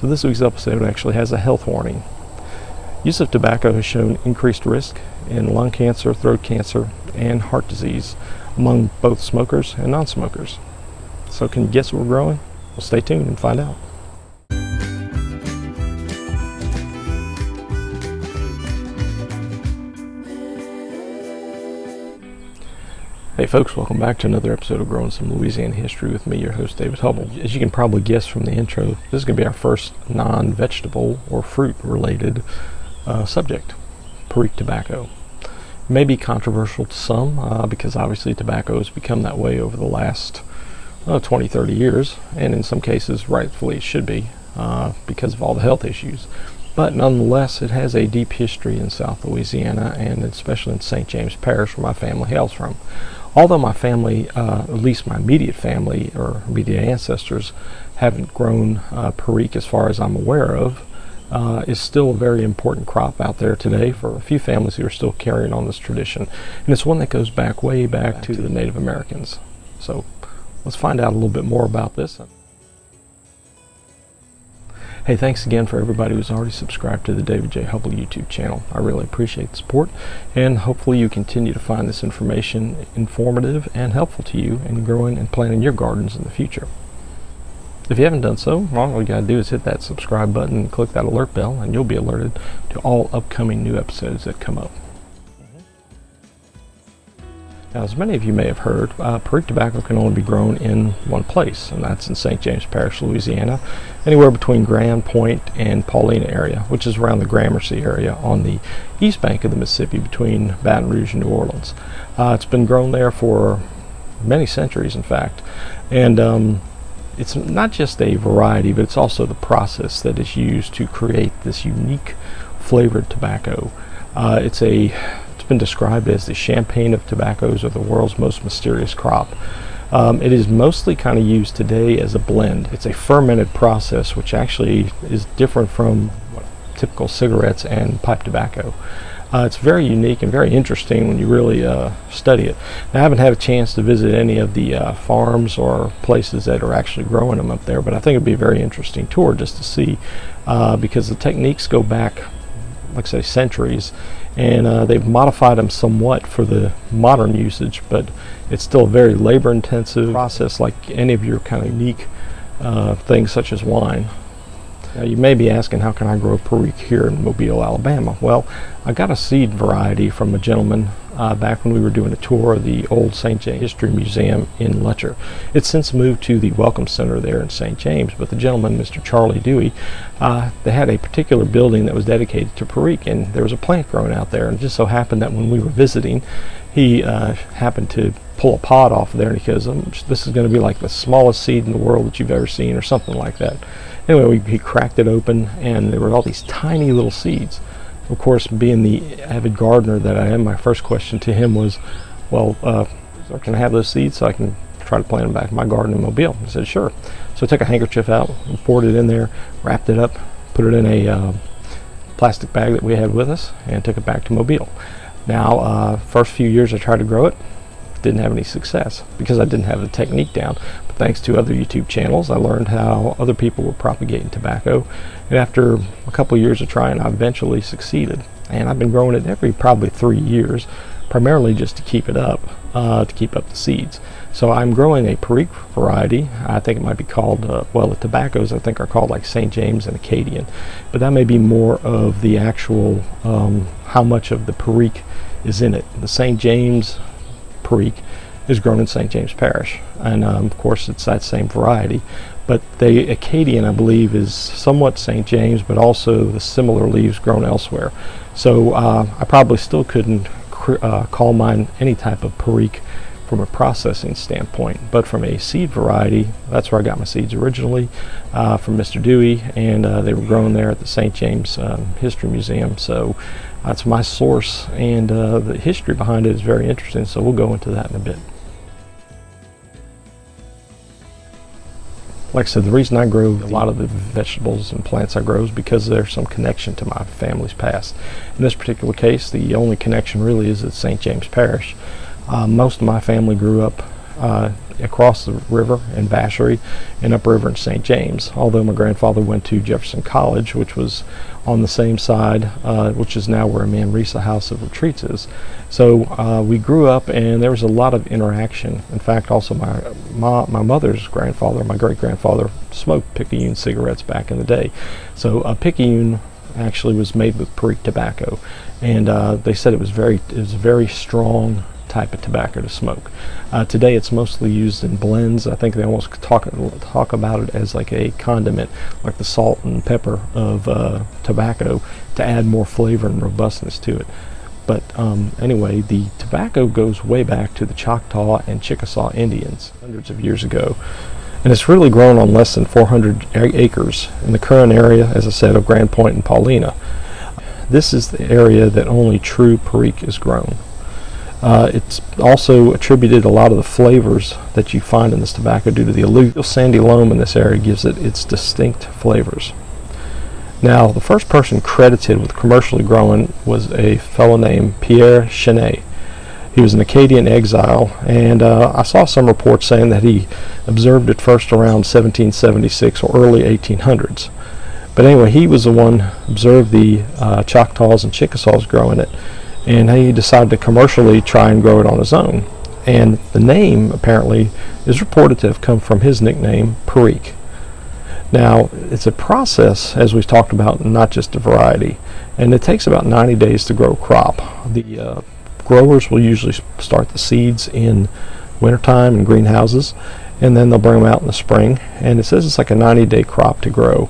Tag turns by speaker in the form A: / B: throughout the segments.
A: So this week's episode actually has a health warning. Use of tobacco has shown increased risk in lung cancer, throat cancer, and heart disease among both smokers and non-smokers. So can you guess what we're growing? Well, stay tuned and find out. Hey folks, welcome back to another episode of Growing Some Louisiana History with me, your host David Hubbell. As you can probably guess from the intro, this is going to be our first non-vegetable or fruit-related subject, Perique tobacco. It may be controversial to some because obviously tobacco has become that way over the last 20, 30 years, and in some cases rightfully it should be because of all the health issues. But nonetheless, it has a deep history in South Louisiana, and especially in St. James Parish, where my family hails from. Although my family, at least my immediate family or immediate ancestors, haven't grown Perique as far as I'm aware of, is still a very important crop out there today for a few families who are still carrying on this tradition. And it's one that goes back way back to the Native Americans. So let's find out a little bit more about this. Hey, thanks again for everybody who's already subscribed to the David J. Hubbell YouTube channel. I really appreciate the support, and hopefully you continue to find this information informative and helpful to you in growing and planting your gardens in the future. If you haven't done so, all you gotta do is hit that subscribe button and click that alert bell, and you'll be alerted to all upcoming new episodes that come up. Now, as many of you may have heard, Perique tobacco can only be grown in one place, and that's in St. James Parish, Louisiana, anywhere between Grand Point and Paulina area, which is around the Gramercy area on the east bank of the Mississippi between Baton Rouge and New Orleans. It's been grown there for many centuries, in fact, and it's not just a variety, but it's also the process that is used to create this unique flavored tobacco. It's been described as the champagne of tobaccos, or the world's most mysterious crop. It is mostly kind of used today as a blend. It's a fermented process, which actually is different from typical cigarettes and pipe tobacco. It's very unique and very interesting when you really study it. Now, I haven't had a chance to visit any of the farms or places that are actually growing them up there, but I think it'd be a very interesting tour just to see because the techniques go back, like I say, centuries, and they've modified them somewhat for the modern usage, but it's still a very labor intensive process like any of your kind of unique things such as wine. Now, you may be asking, how can I grow Perique here in Mobile, Alabama? Well, I got a seed variety from a gentleman back when we were doing a tour of the old St. James History Museum in Letcher. It's since moved to the Welcome Center there in St. James, but the gentleman, Mr. Charlie Dewey, they had a particular building that was dedicated to Perique, and there was a plant growing out there, and it just so happened that when we were visiting, he happened to pull a pod off of there, and he goes, this is going to be like the smallest seed in the world that you've ever seen, or something like that. Anyway, he cracked it open, and there were all these tiny little seeds. Of course, being the avid gardener that I am, my first question to him was, well, can I have those seeds so I can try to plant them back in my garden in Mobile? He said, sure. So I took a handkerchief out and poured it in there, wrapped it up, put it in a plastic bag that we had with us, and took it back to Mobile. Now, first few years I tried to grow it, didn't have any success because I didn't have the technique down. But thanks to other YouTube channels, I learned how other people were propagating tobacco, and after a couple of years of trying, I eventually succeeded. And I've been growing it every probably 3 years, primarily just to keep it up, to keep up the seeds. So I'm growing a Perique variety. I think it might be called, well, the tobaccos I think are called like St. James and Acadian, but that may be more of the actual how much of the Perique is in it. The St. James Perique is grown in St. James Parish, and of course it's that same variety, but the Acadian, I believe, is somewhat St. James, but also the similar leaves grown elsewhere. So I probably still couldn't call mine any type of Perique from a processing standpoint, but from a seed variety, that's where I got my seeds originally from Mr. Dewey, and they were grown there at the St. James History Museum. So that's my source, and the history behind it is very interesting, so we'll go into that in a bit. Like I said, the reason I grow a lot of the vegetables and plants I grow is because there's some connection to my family's past. In this particular case, the only connection really is at St. James Parish. Most of my family grew up across the river in Vacherie and upriver in St. James, although my grandfather went to Jefferson College, which was on the same side, which is now where Manresa House of Retreats is. So we grew up, and there was a lot of interaction. In fact, also my mother's grandfather, my great-grandfather, smoked picayune cigarettes back in the day. So a picayune actually was made with Perique tobacco, and they said it was a very strong type of tobacco to smoke. Today it's mostly used in blends. I think they almost talk about it as like a condiment, like the salt and pepper of tobacco, to add more flavor and robustness to it. But anyway, the tobacco goes way back to the Choctaw and Chickasaw Indians hundreds of years ago, and it's really grown on less than 400 acres in the current area, as I said, of Grand Point and Paulina. This is the area that only true Perique is grown. It's also attributed a lot of the flavors that you find in this tobacco due to the alluvial sandy loam in this area gives it its distinct flavors. Now, the first person credited with commercially growing was a fellow named Pierre Chenet. He was an Acadian exile, and I saw some reports saying that he observed it first around 1776 or early 1800s. But anyway, he was the one who observed the Choctaws and Chickasaws growing it, and he decided to commercially try and grow it on his own. And the name, apparently, is reported to have come from his nickname, Perique. Now, it's a process, as we've talked about, not just a variety, and it takes about 90 days to grow a crop. The growers will usually start the seeds in wintertime in greenhouses, and then they'll bring them out in the spring, and it says it's like a 90-day crop to grow.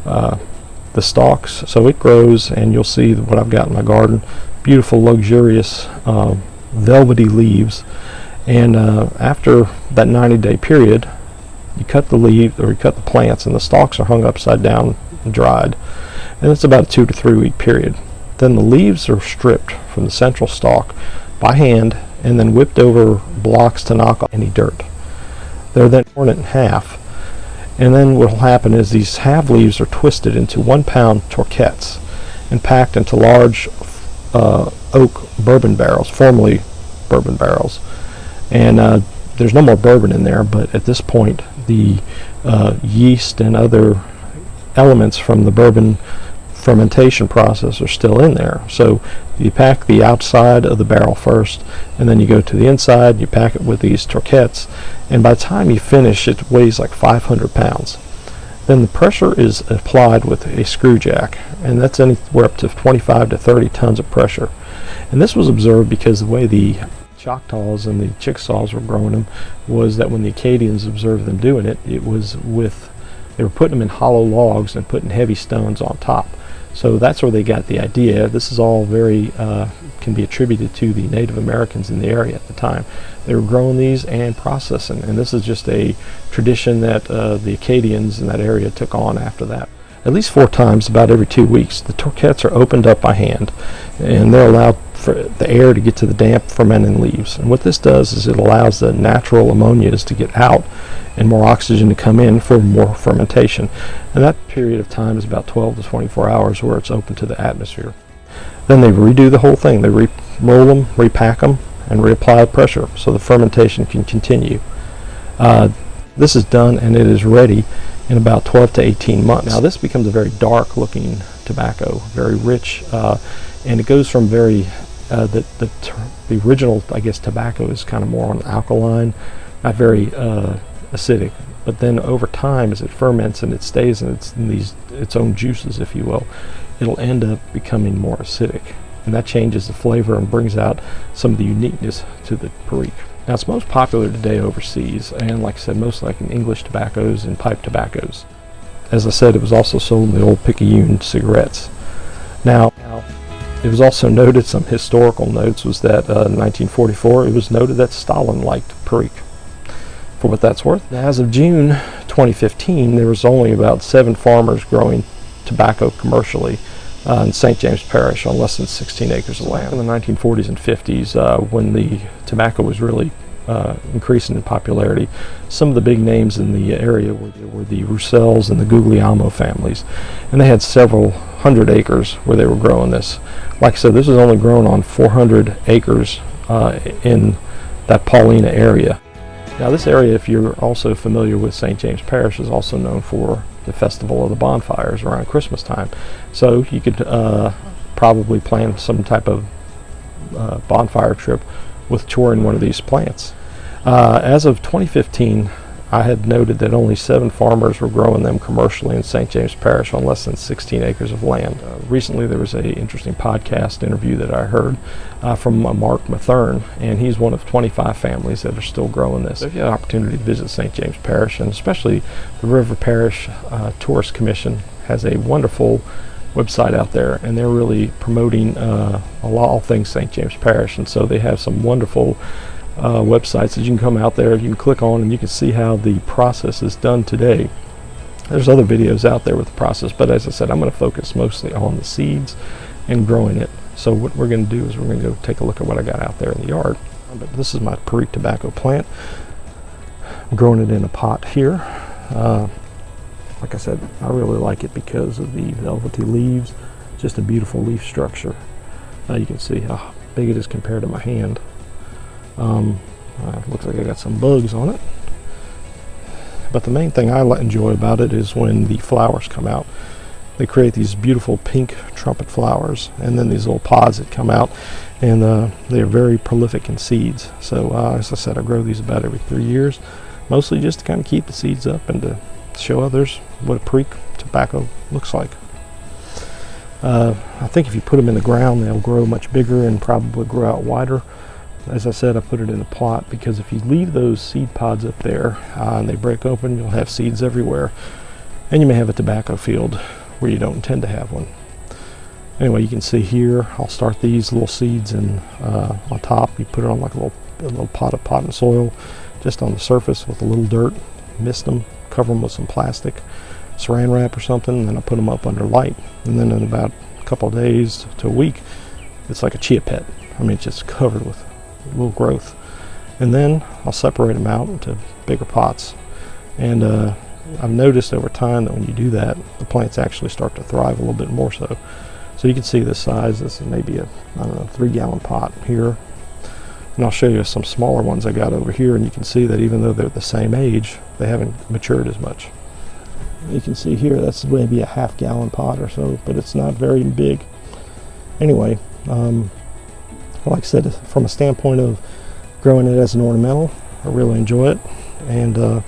A: The stalks, so it grows, and you'll see what I've got in my garden. Beautiful, luxurious, velvety leaves, and after that 90-day period, you cut the leaves, or you cut the plants, and the stalks are hung upside down and dried, and it's about a 2 to 3 week period. Then the leaves are stripped from the central stalk by hand and then whipped over blocks to knock off any dirt. They're then torn in half, and then what will happen is these half leaves are twisted into 1 pound torquettes and packed into large oak bourbon barrels, formerly bourbon barrels, and there's no more bourbon in there, but at this point the yeast and other elements from the bourbon fermentation process are still in there. So you pack the outside of the barrel first, and then you go to the inside, you pack it with these torquettes, and by the time you finish it weighs like 500 pounds. Then the pressure is applied with a screw jack, and that's anywhere up to 25 to 30 tons of pressure. And this was observed because the way the Choctaws and the Chickasaws were growing them was that when the Acadians observed them doing it, they were putting them in hollow logs and putting heavy stones on top. So that's where they got the idea. This is all very can be attributed to the Native Americans in the area at the time. They were growing these and processing, and this is just a tradition that the Acadians in that area took on after that. At least 4 times, about every 2 weeks, the torquettes are opened up by hand, and they're allowed for the air to get to the damp fermenting leaves. And what this does is it allows the natural ammonias to get out and more oxygen to come in for more fermentation. And that period of time is about 12 to 24 hours where it's open to the atmosphere. Then they redo the whole thing. They roll them, repack them, and reapply pressure so the fermentation can continue. This is done, and it is ready in about 12 to 18 months. Now this becomes a very dark looking tobacco, very rich, and it goes from very, the original, I guess, tobacco is kind of more on alkaline, not very acidic, but then over time as it ferments and it stays in its own juices, if you will, it'll end up becoming more acidic, and that changes the flavor and brings out some of the uniqueness to the Perique. Now it's most popular today overseas, and like I said, most like in English tobaccos and pipe tobaccos. As I said, it was also sold in the old picayune cigarettes. Now it was also noted, some historical notes was that in 1944 it was noted that Stalin liked Perique, for what that's worth. Now, as of June 2015, there was only about 7 farmers growing tobacco commercially in St. James Parish on less than 16 acres of land. In the 1940s and 50s, when the tobacco was really increasing in popularity, some of the big names in the area were the Roussells and the Guglielmo families, and they had several hundred acres where they were growing this. Like I said, this is only grown on 400 acres in that Paulina area. Now this area, if you're also familiar with St. James Parish, is also known for the Festival of the Bonfires around Christmas time. So you could probably plan some type of bonfire trip with touring one of these plants. As of 2015, I had noted that only 7 farmers were growing them commercially in St. James Parish on less than 16 acres of land. Recently there was an interesting podcast interview that I heard from Mark Mathern, and he's one of 25 families that are still growing this. If you have an opportunity to visit St. James Parish, and especially the River Parish Tourist Commission has a wonderful website out there, and they're really promoting all things St. James Parish, and so they have some wonderful websites that you can come out there, you can click on, and you can see how the process is done today. There's other videos out there with the process, but as I said, I'm going to focus mostly on the seeds and growing it. So what we're going to do is we're going to go take a look at what I got out there in the yard. But this is my Perique Tobacco plant. I'm growing it in a pot here. Like I said, I really like it because of the velvety leaves, just a beautiful leaf structure. You can see how big it is compared to my hand. Looks like I got some bugs on it, but the main thing I enjoy about it is when the flowers come out. They create these beautiful pink trumpet flowers, and then these little pods that come out, and they are very prolific in seeds. So as I said, I grow these about every 3 years, mostly just to kind of keep the seeds up and to show others what a Perique tobacco looks like. I think if you put them in the ground, they'll grow much bigger and probably grow out wider. As I said, I put it in a pot because if you leave those seed pods up there and they break open, you'll have seeds everywhere, and you may have a tobacco field where you don't intend to have one. Anyway, you can see here, I'll start these little seeds and on top. You put it on like a little pot of potting soil, just on the surface with a little dirt. Mist them, cover them with some plastic, saran wrap or something, and then I put them up under light. And then in about a couple of days to a week, it's like a chia pet. I mean, it's just covered with little growth. And then I'll separate them out into bigger pots. And I've noticed over time that when you do that, the plants actually start to thrive a little bit more so. So you can see the size. This is maybe a, 3-gallon pot here. And I'll show you some smaller ones I got over here, and you can see that even though they're the same age, they haven't matured as much. You can see here, that's maybe a half-gallon pot or so, but it's not very big. Anyway, like I said, from a standpoint of growing it as an ornamental, I really enjoy it, and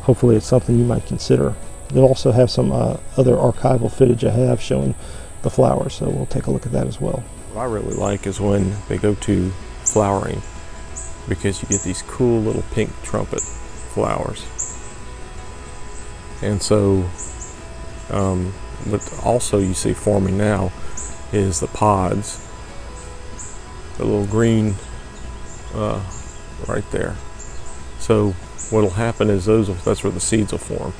A: hopefully it's something you might consider. They'll also have some other archival footage I have showing the flowers, so we'll take a look at that as well. What I really like is when they go to flowering, because you get these cool little pink trumpet flowers. And so what also you see forming now is the pods, the little green right there. So what'll happen is that's where the seeds will form,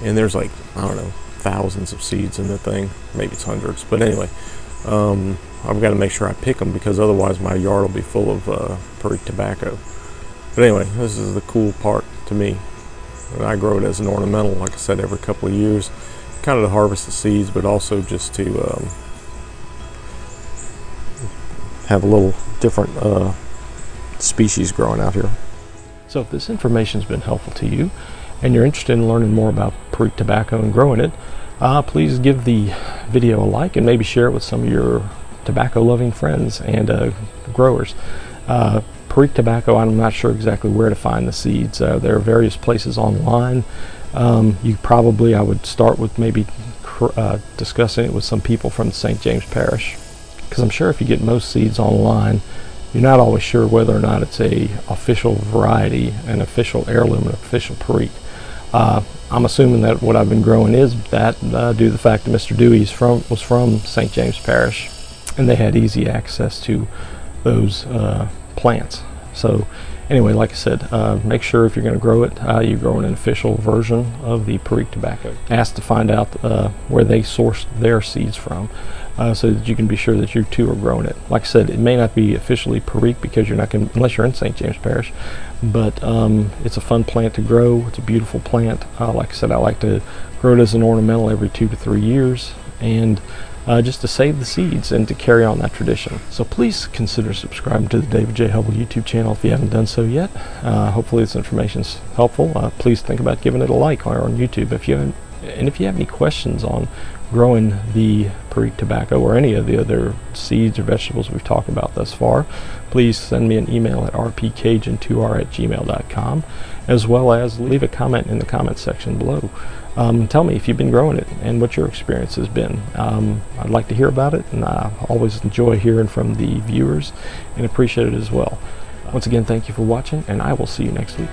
A: and there's like, I don't know, thousands of seeds in the thing, maybe it's hundreds, but anyway, I've got to make sure I pick them because otherwise my yard will be full of Perique tobacco. But anyway, this is the cool part to me. And I grow it as an ornamental, like I said, every couple of years, kind of to harvest the seeds, but also just to have a little different species growing out here. So if this information has been helpful to you and you're interested in learning more about Perique tobacco and growing it, please give the video a like and maybe share it with some of your tobacco loving friends and growers. Perique tobacco, I'm not sure exactly where to find the seeds. There are various places online. I would start with maybe discussing it with some people from St. James Parish, because I'm sure if you get most seeds online, you're not always sure whether or not it's a official variety, an official heirloom, an official Perique. I'm assuming that what I've been growing is that due to the fact that Mr. Dewey was from St. James Parish, and they had easy access to those plants. So anyway, like I said, make sure if you're going to grow it, you're growing an official version of the Perique tobacco. Ask to find out where they sourced their seeds from, so that you can be sure that you too are growing it. Like I said, it may not be officially Perique because you're not going, unless you're in St. James Parish, but it's a fun plant to grow. It's a beautiful plant. Like I said, I like to grow it as an ornamental every 2 to 3 years, and just to save the seeds and to carry on that tradition. So please consider subscribing to the David J. Hubbell YouTube channel if you haven't done so yet. Hopefully this information is helpful. Please think about giving it a like on YouTube if you haven't. And if you have any questions on growing the Perique Tobacco or any of the other seeds or vegetables we've talked about thus far, please send me an email at rpcajun2r@gmail.com, as well as leave a comment in the comment section below. Tell me if you've been growing it and what your experience has been. I'd like to hear about it, and I always enjoy hearing from the viewers and appreciate it as well. Once again, thank you for watching, and I will see you next week.